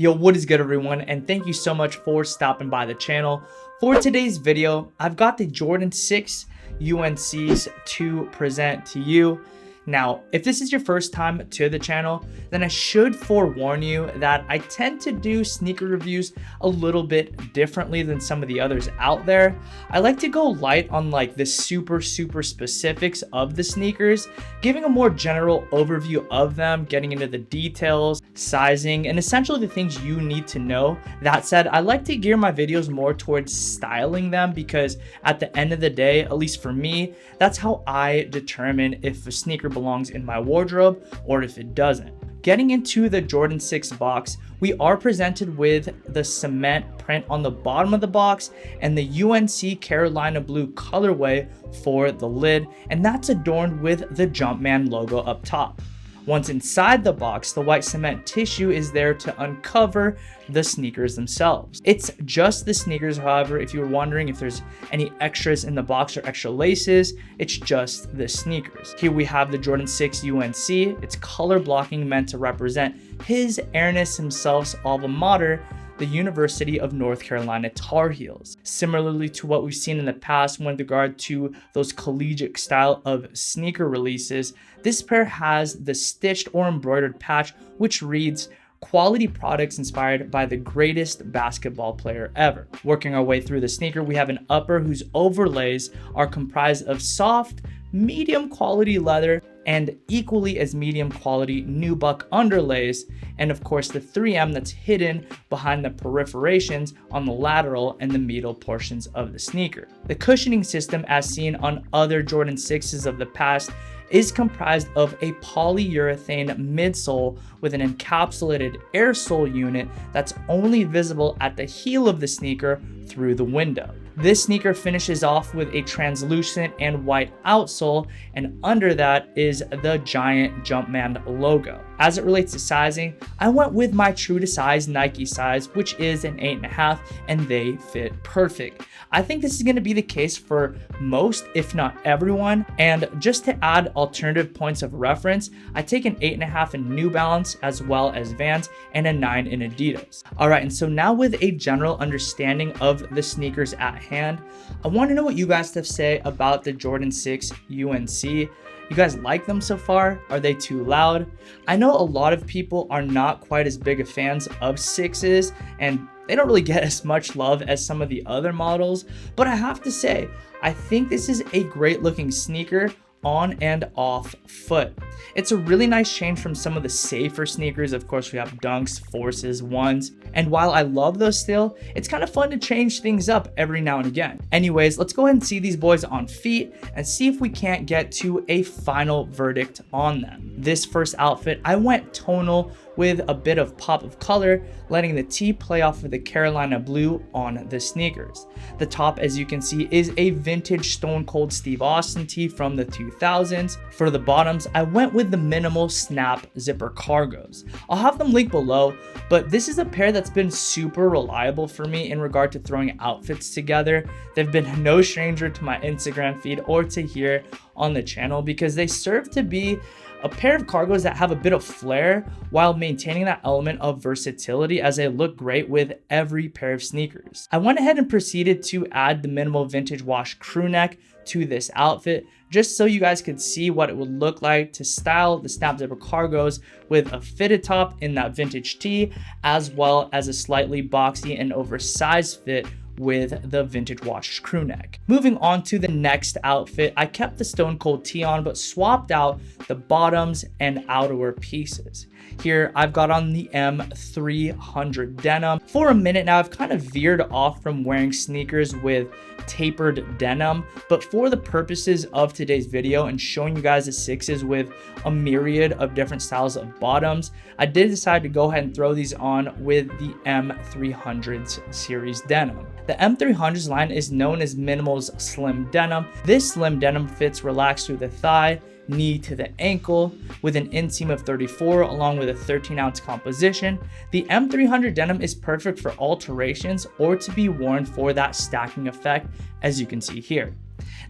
Yo, what is good everyone, and thank you so much for stopping by the channel. For today's video, I've got the Jordan 6 UNCs to present to you. Now, if this is your first time to the channel, then I should forewarn you that I tend to do sneaker reviews a little bit differently than some of the others out there. I like to go light on like the super specifics of the sneakers, giving a more general overview of them, getting into the details, sizing, and essentially the things you need to know. That said, I like to gear my videos more towards styling them because at the end of the day, at least for me, that's how I determine if a sneaker belongs in my wardrobe or if it doesn't. Getting into the Jordan 6 box, we are presented with the cement print on the bottom of the box and the UNC Carolina blue colorway for the lid, and that's adorned with the Jumpman logo up top. Once inside the box, the white cement tissue is there to uncover the sneakers themselves. It's just the sneakers, however, if you were wondering if there's any extras in the box or extra laces, it's just the sneakers. Here we have the Jordan 6 UNC. It's color blocking meant to represent His Airness himself's alma mater, the University of North Carolina Tar Heels. Similarly to what we've seen in the past with regard to those collegiate style of sneaker releases, this pair has the stitched or embroidered patch, which reads, "Quality products inspired by the greatest basketball player ever." Working our way through the sneaker, we have an upper whose overlays are comprised of soft, medium quality leather and equally as medium quality nubuck underlays, and of course the 3M that's hidden behind the perforations on the lateral and the medial portions of the sneaker. The cushioning system, as seen on other Jordan 6s of the past, is comprised of a polyurethane midsole with an encapsulated air sole unit that's only visible at the heel of the sneaker through the window. This sneaker finishes off with a translucent and white outsole, and under that is the giant Jumpman logo. As it relates to sizing, I went with my true to size Nike size, which is an 8.5, and they fit perfect. I think this is going to be the case for most, if not everyone. And just to add alternative points of reference, I take an 8.5 in New Balance as well as Vans and a 9 in Adidas. All right, and so now with a general understanding of the sneakers at hand, I want to know what you guys have to say about the Jordan 6 UNC. You guys like them so far? Are they too loud? I know a lot of people are not quite as big of fans of 6s, and they don't really get as much love as some of the other models, but I have to say, I think this is a great looking sneaker on and off foot. It's a really nice change from some of the safer sneakers. Of course, we have Dunks, Forces, Ones, and while I love those still, it's kind of fun to change things up every now and again. Anyways, let's go ahead and see these boys on feet and see if we can't get to a final verdict on them. This first outfit, I went tonal with a bit of pop of color, letting the tee play off of the Carolina blue on the sneakers. The top, as you can see, is a vintage Stone Cold Steve Austin tee from the 2000s. For the bottoms, I went with the minimal snap zipper cargos. I'll have them linked below, but this is a pair that's been super reliable for me in regard to throwing outfits together. They've been no stranger to my Instagram feed or to here on the channel because they serve to be a pair of cargos that have a bit of flair while maintaining that element of versatility, as they look great with every pair of sneakers. I went ahead and proceeded to add the minimal vintage wash crew neck to this outfit, just so you guys could see what it would look like to style the snap zipper cargos with a fitted top in that vintage tee, as well as a slightly boxy and oversized fit with the vintage wash crew neck. Moving on to the next outfit, I kept the Stone Cold tee on but swapped out the bottoms and outerwear pieces. Here I've got on the M300 denim. For a minute now, I've kind of veered off from wearing sneakers with tapered denim, but for the purposes of today's video and showing you guys the 6s with a myriad of different styles of bottoms, I did decide to go ahead and throw these on with the M300s series denim. The M300s line is known as Minimal's Slim Denim. This slim denim fits relaxed through the thigh, knee to the ankle with an inseam of 34 along with a 13-ounce composition. The M300 denim is perfect for alterations or to be worn for that stacking effect, as you can see here.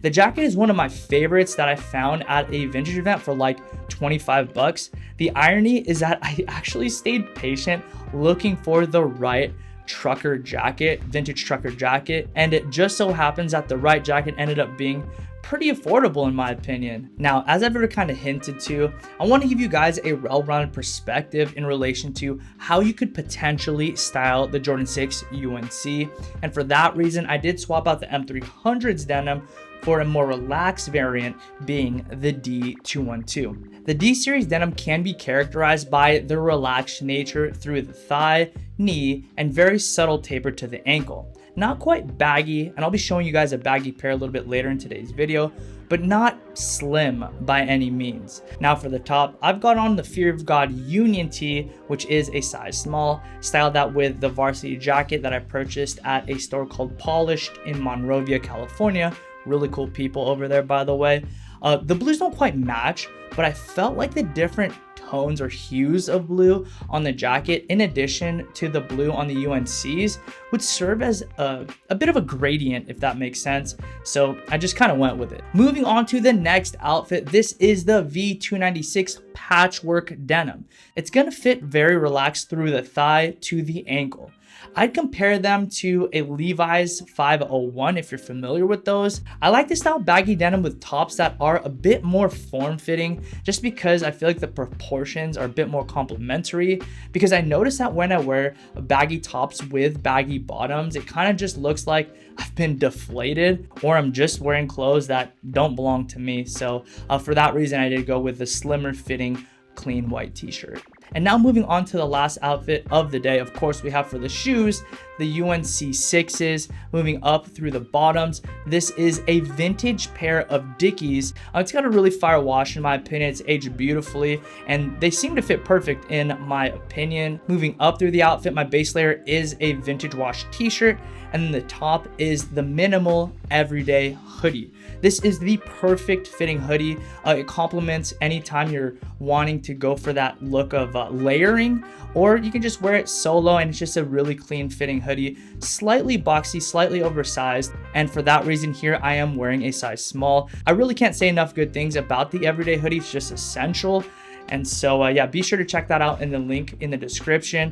The jacket is one of my favorites that I found at a vintage event for like 25 bucks. The irony is that I actually stayed patient looking for the right trucker jacket, vintage trucker jacket, and it just so happens that the right jacket ended up being pretty affordable in my opinion. Now, as I've already kind of hinted to, I want to give you guys a well-rounded perspective in relation to how you could potentially style the Jordan 6 UNC. And for that reason, I did swap out the M300's denim for a more relaxed variant being the D212. The D series denim can be characterized by the relaxed nature through the thigh, knee, and very subtle taper to the ankle. Not quite baggy, and I'll be showing you guys a baggy pair a little bit later in today's video, but not slim by any means. Now for the top, I've got on the Fear of God Union tee, which is a size small, styled out with the varsity jacket that I purchased at a store called Polished in Monrovia, California. Really cool people over there, by the way. The blues don't quite match, but I felt like the different tones or hues of blue on the jacket, in addition to the blue on the UNCs, would serve as a bit of a gradient, if that makes sense. So I just kind of went with it. Moving on to the next outfit, this is the V296 patchwork denim. It's gonna fit very relaxed through the thigh to the ankle. I'd compare them to a Levi's 501 if you're familiar with those. I like this style baggy denim with tops that are a bit more form-fitting, just because I feel like the proportions are a bit more complementary, because I notice that when I wear baggy tops with baggy bottoms, it kind of just looks like I've been deflated or I'm just wearing clothes that don't belong to me. So for that reason, I did go with the slimmer fitting clean white t-shirt. And now moving on to the last outfit of the day, of course, we have for the shoes, the UNC 6s, moving up through the bottoms. This is a vintage pair of Dickies. It's got a really fire wash in my opinion. It's aged beautifully and they seem to fit perfect in my opinion. Moving up through the outfit, my base layer is a vintage wash t-shirt, and then the top is the minimal everyday hoodie. This is the perfect fitting hoodie. It complements anytime you're wanting to go for that look of layering, or you can just wear it solo and it's just a really clean fitting hoodie, slightly boxy, slightly oversized. And for that reason here, I am wearing a size small. I really can't say enough good things about the everyday hoodie. It's just essential. And so yeah, be sure to check that out in the link in the description.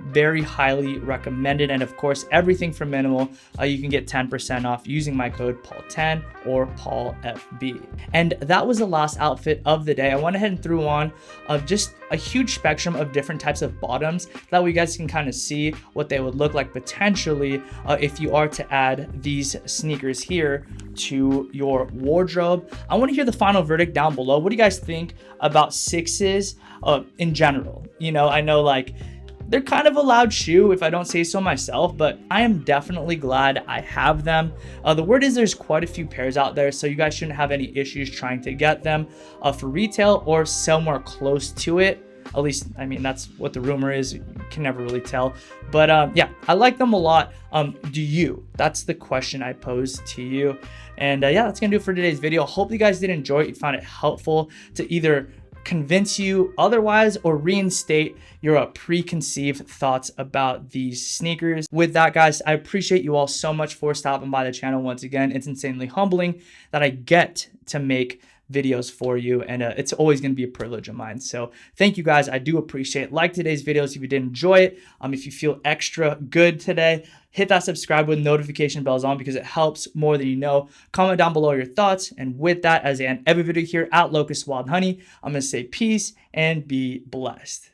Very highly recommended. And of course, everything from Minimal, you can get 10% off using my code Paul10 or PaulFB. And that was the last outfit of the day. I went ahead and threw on just a huge spectrum of different types of bottoms. That way you guys can kind of see what they would look like potentially if you are to add these sneakers here to your wardrobe. I want to hear the final verdict down below. What do you guys think about sixes in general? You know, I know like they're kind of a loud shoe if I don't say so myself, but I am definitely glad I have them. The word is there's quite a few pairs out there, so you guys shouldn't have any issues trying to get them for retail or somewhere close to it. At least, I mean, that's what the rumor is. You can never really tell. But yeah, I like them a lot. Do you? That's the question I posed to you. And yeah, that's going to do it for today's video. Hope you guys did enjoy it. You found it helpful to either convince you otherwise or reinstate your preconceived thoughts about these sneakers. With that, guys, I appreciate you all so much for stopping by the channel once again. It's insanely humbling that I get to make videos for you, and it's always going to be a privilege of mine. So thank you guys. I do appreciate it. Like today's videos if you did enjoy it. If you feel extra good today, hit that subscribe with notification bells on because it helps more than you know. Comment down below your thoughts. And with that, as I end every video here at Locust&WildHoney, I'm going to say peace and be blessed.